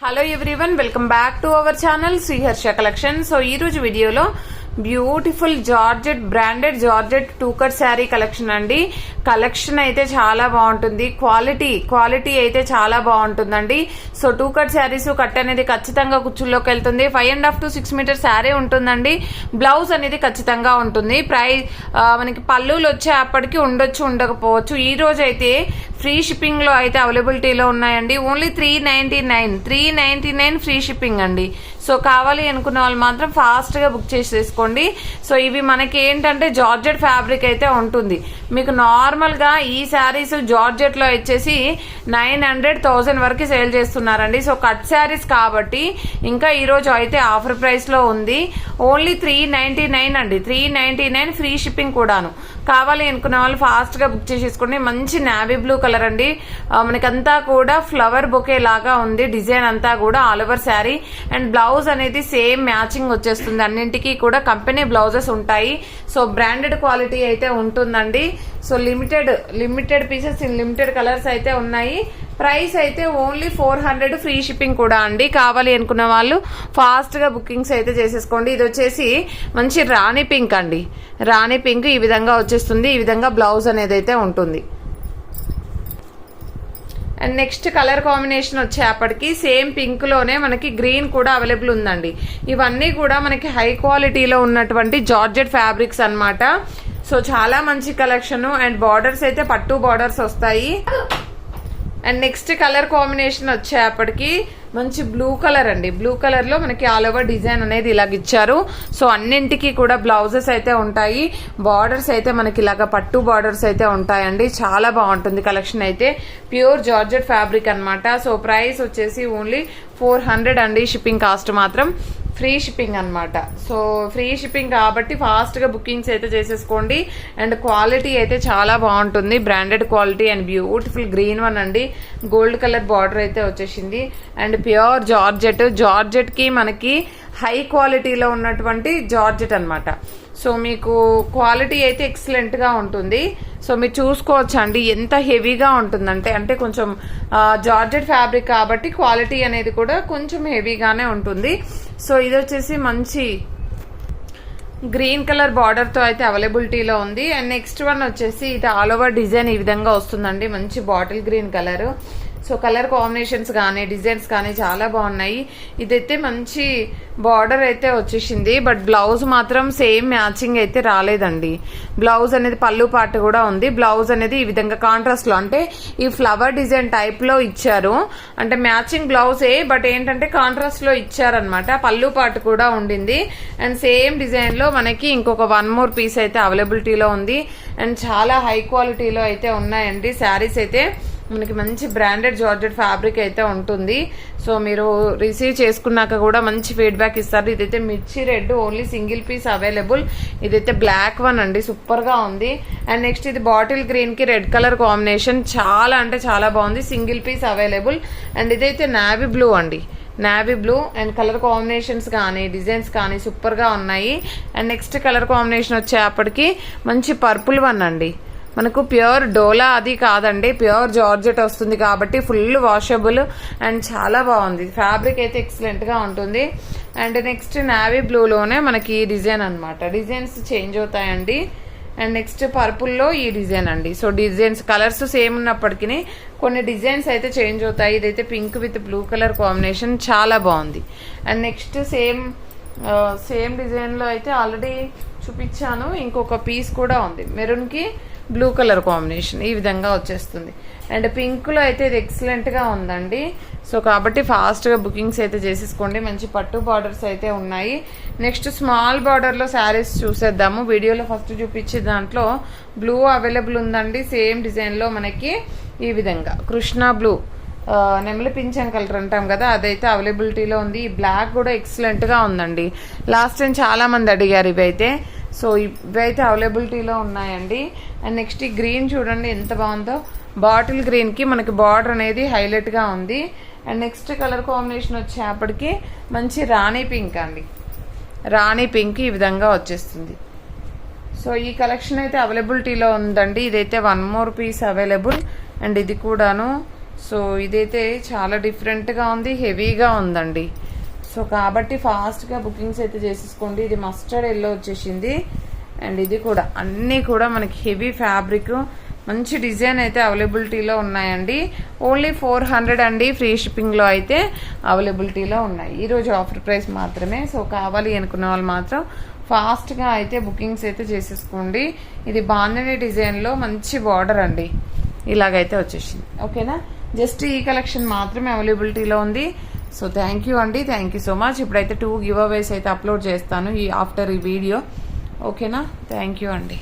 Hello everyone, welcome back to our channel Sriharsha collection. So ఈ రోజు వీడియోలో beautiful georgette branded georgette two cut sari collection అండి. Collection అయితే చాలా బాగుంటుంది, క్వాలిటీ అయితే చాలా బాగుంటుందండి. So two cut saris cut అనేది ఖచ్చితంగా కుచ్చుల్లోకి వెళ్తుంది. 5.5 to 6 మీటర్ శారీ ఉంటుందండి. బ్లౌజ్ అనేది ఖచ్చితంగా ఉంటుంది. మనకి పళ్ళులు వచ్చేప్పటికి ఉండొచ్చు, ఉండకపోవచ్చు. ఈ రోజు అయితే ఫ్రీ షిప్పింగ్ లో అయితే అవైలబిలిటీలో ఉన్నాయండి. ఓన్లీ 399 ఫ్రీ షిప్పింగ్ అండి. సో కావాలి అనుకున్న వాళ్ళు మాత్రం ఫాస్ట్ గా బుక్ చేసేసుకోండి. సో ఇవి మనకి ఏంటంటే జార్జెట్ ఫ్యాబ్రిక్ అయితే ఉంటుంది. మీకు నార్మల్ గా ఈ శారీస్ జార్జెట్ లో వచ్చేసి 900,000 వరకు సేల్ చేస్తున్నారండి. సో కట్ శారీస్ కాబట్టి ఇంకా ఈ రోజు అయితే ఆఫర్ ప్రైస్ లో ఉంది. ఓన్లీ 399 అండి. 399 ఫ్రీ షిప్పింగ్ కూడాను. కావాలి అనుకున్న వాళ్ళు ఫాస్ట్ గా బుక్ చేసేసుకోండి. మంచి నావీ బ్లూ కలర్ అండి. మనకంతా కూడా ఫ్లవర్ బొకే లాగా ఉంది. డిజైన్ అంతా కూడా all over sari and blouse అనేది సేమ్ మ్యాచింగ్ వచ్చేస్తుంది. అన్నింటికి కూడా కంపెనీ బ్లౌజెస్ ఉంటాయి. సో బ్రాండెడ్ క్వాలిటీ అయితే ఉంటుందండి. So limited pieces in limited colours అయితే ఉన్నాయి. ప్రైస్ అయితే ఓన్లీ 400 ఫ్రీ షిప్పింగ్ కూడా అండి. కావాలి అనుకున్న వాళ్ళు ఫాస్ట్ గా బుకింగ్స్ అయితే చేసేసుకోండి. ఇది వచ్చేసి మంచి రాణి పింక్ అండి. రాణి పింక్ ఈ విధంగా వచ్చేస్తుంది. ఈ విధంగా బ్లౌజ్ అనేది అయితే ఉంటుంది. అండ్ నెక్స్ట్ కలర్ కాంబినేషన్ వచ్చేప్పటికి సేమ్ పింక్ లోనే మనకి గ్రీన్ కూడా అవైలబుల్ ఉందండి. ఇవన్నీ కూడా మనకి హై క్వాలిటీలో ఉన్నటువంటి జార్జెట్ ఫ్యాబ్రిక్స్ అన్నమాట. సో చాలా మంచి కలెక్షన్. అండ్ బార్డర్స్ అయితే పట్టు బార్డర్స్ వస్తాయి. అండ్ నెక్స్ట్ కలర్ కాంబినేషన్ వచ్చేప్పటికి మంచి బ్లూ కలర్ అండి. బ్లూ కలర్ లో మనకి ఆల్ ఓవర్ డిజైన్ అనేది ఇలాగ ఇచ్చారు. సో అన్నింటికి కూడా బ్లౌజెస్ అయితే ఉంటాయి. బార్డర్స్ అయితే మనకి ఇలాగ పట్టు బార్డర్స్ అయితే ఉంటాయండి. చాలా బాగుంటుంది కలెక్షన్ అయితే. ప్యూర్ జార్జెట్ ఫ్యాబ్రిక్ అన్నమాట. సో ప్రైస్ వచ్చేసి ఓన్లీ 400 అండి. షిప్పింగ్ కాస్ట్ మాత్రం ఫ్రీ షిప్పింగ్ అన్నమాట. సో ఫ్రీ షిప్పింగ్ కాబట్టి ఫాస్ట్ గా బుకింగ్స్ అయితే చేసేసుకోండి. అండ్ క్వాలిటీ అయితే చాలా బాగుంటుంది. Branded quality and beautiful green one అండి. గోల్డ్ కలర్ బార్డర్ అయితే వచ్చేసింది. అండ్ ప్యూర్ జార్జెట్ కి మనకి హై క్వాలిటీలో ఉన్నటువంటి జార్జెట్ అన్నమాట. సో మీకు క్వాలిటీ అయితే ఎక్సలెంట్ గా ఉంటుంది. సో మీరు చూసుకోవచ్చు అండి ఎంత హెవీగా ఉంటుందంటే, అంటే కొంచెం జార్జెట్ ఫ్యాబ్రిక్ కాబట్టి క్వాలిటీ అనేది కూడా కొంచెం హెవీగానే ఉంటుంది. సో ఇది వచ్చేసి మంచి గ్రీన్ కలర్ బార్డర్ తో అయితే అవైలబిలిటీలో ఉంది. అండ్ నెక్స్ట్ వన్ వచ్చేసి ఇది ఆల్ ఓవర్ డిజైన్ ఈ విధంగా వస్తుందండి. మంచి bottle green colour. So colour combinations కానీ డిజైన్స్ కానీ చాలా బాగున్నాయి. ఇదైతే మంచి బార్డర్ అయితే వచ్చేసింది. బట్ బ్లౌజ్ మాత్రం సేమ్ మ్యాచింగ్ అయితే రాలేదండి. బ్లౌజ్ అనేది పళ్ళు పార్ట్ కూడా ఉంది. బ్లౌజ్ అనేది ఈ విధంగా కాంట్రాస్ట్ లో, అంటే ఈ ఫ్లవర్ డిజైన్ టైప్ లో ఇచ్చారు. అంటే మ్యాచింగ్ బ్లౌజే బట్ ఏంటంటే కాంట్రాస్ట్ లో ఇచ్చారనమాట. పళ్ళు పార్ట్ కూడా ఉండింది. అండ్ సేమ్ డిజైన్ లో మనకి ఇంకొక 1 more పీస్ అయితే అవైలబిలిటీలో ఉంది. అండ్ చాలా హై క్వాలిటీలో అయితే ఉన్నాయండి. శారీస్ అయితే మనకి మంచి బ్రాండెడ్ జార్జెట్ ఫ్యాబ్రిక్ అయితే ఉంటుంది. సో మీరు రిసీవ్ చేసుకున్నాక కూడా మంచి ఫీడ్బ్యాక్ ఇస్తారు. ఇదైతే మిర్చి red only single piece available. ఇదైతే బ్లాక్ వన్ అండి, సూపర్ గా ఉంది. అండ్ నెక్స్ట్ ఇది బాటిల్ గ్రీన్ కి రెడ్ కలర్ కాంబినేషన్ చాలా అంటే చాలా బాగుంది. Single piece available. అండ్ ఇదైతే నావీ బ్లూ అండి. Navy blue and colour combinations కానీ డిజైన్స్ కానీ సూపర్ గా ఉన్నాయి. అండ్ నెక్స్ట్ కలర్ కాంబినేషన్ వచ్చేప్పటికి మంచి పర్పుల్ వన్ అండి. మనకు ప్యూర్ డోలా అది కాదండి, ప్యూర్ జార్జెట్ వస్తుంది కాబట్టి ఫుల్ వాషబుల్ అండ్ చాలా బాగుంది. ఫ్యాబ్రిక్ అయితే ఎక్సలెంట్ గా ఉంటుంది. అండ్ నెక్స్ట్ నావీ బ్లూలోనే మనకి ఈ డిజైన్ అనమాట. డిజైన్స్ చేంజ్ అవుతాయండి. అండ్ నెక్స్ట్ పర్పుల్లో ఈ డిజైన్ అండి. సో డిజైన్స్ కలర్స్ సేమ్ ఉన్నప్పటికీ కొన్ని డిజైన్స్ అయితే చేంజ్ అవుతాయి. ఇదైతే pink with blue colour combination చాలా బాగుంది. అండ్ నెక్స్ట్ సేమ్ డిజైన్ లో అయితే ఆల్రెడీ చూపించాను. ఇంకొక పీస్ కూడా ఉంది. మెరూన్ కి బ్లూ కలర్ కాంబినేషన్ ఈ విధంగా వచ్చేస్తుంది. అండ్ పింక్ లో అయితే ఇది ఎక్సలెంట్ గా ఉందండి. సో కాబట్టి ఫాస్ట్ గా బుకింగ్స్ అయితే చేసేసుకోండి. మంచి పట్టు బార్డర్స్ అయితే ఉన్నాయి. నెక్స్ట్ స్మాల్ బార్డర్ లో శారీస్ చూసేద్దాము. వీడియోలో ఫస్ట్ చూపించే దాంట్లో బ్లూ అవైలబుల్ ఉందండి. సేమ్ డిజైన్ లో మనకి ఈ విధంగా కృష్ణ బ్లూ, నెమలి పింఛన్ కలర్ అంటాం కదా, అదైతే అవైలబిలిటీలో ఉంది. ఈ బ్లాక్ కూడా ఎక్సలెంట్ గా ఉందండి. లాస్ట్ టైం చాలా మంది అడిగారు ఇవైతే. సో ఇవైతే అవైలబిలిటీలో ఉన్నాయండి. అండ్ నెక్స్ట్ ఈ గ్రీన్ చూడండి ఎంత బాగుందో. బాటిల్ గ్రీన్ కి మనకి బార్డర్ అనేది హైలైట్ గా ఉంది. అండ్ నెక్స్ట్ కలర్ కాంబినేషన్ వచ్చేప్పటికి మంచి రాణి పింక్ అండి. రాణి పింక్ ఈ విధంగా వచ్చేస్తుంది. సో ఈ కలెక్షన్ అయితే అవైలబిలిటీలో ఉందండి. ఇదైతే 1 more పీస్ అవైలబుల్. అండ్ ఇది కూడాను సో ఇదైతే చాలా డిఫరెంట్గా ఉంది, హెవీగా ఉందండి. సో కాబట్టి ఫాస్ట్గా బుకింగ్స్ అయితే చేసేసుకోండి. ఇది మస్టర్డ్ ఎల్లో వచ్చేసింది. అండ్ ఇది కూడా అన్నీ కూడా మనకి హెవీ ఫ్యాబ్రిక్, మంచి డిజైన్ అయితే అవైలబిలిటీలో ఉన్నాయండి. ఓన్లీ 400 అండి, ఫ్రీ షిప్పింగ్లో అయితే అవైలబిలిటీలో ఉన్నాయి. ఈరోజు ఆఫర్ ప్రైస్ మాత్రమే. సో కావాలి అనుకున్న వాళ్ళు మాత్రం ఫాస్ట్గా అయితే బుకింగ్స్ అయితే చేసేసుకోండి. ఇది బాందిని డిజైన్లో మంచి బార్డర్ అండి, ఇలాగైతే వచ్చేసింది. ఓకేనా, జస్ట్ ఈ కలెక్షన్ మాత్రమే అవైలబిలిటీలో ఉంది. సో థ్యాంక్ యూ అండి, థ్యాంక్ యూ సో మచ్. ఇప్పుడైతే 2 గివ్ అవేస్ అయితే అప్లోడ్ చేస్తాను ఆఫ్టర్ ఈ వీడియో. ఓకేనా, థ్యాంక్ యూ అండి.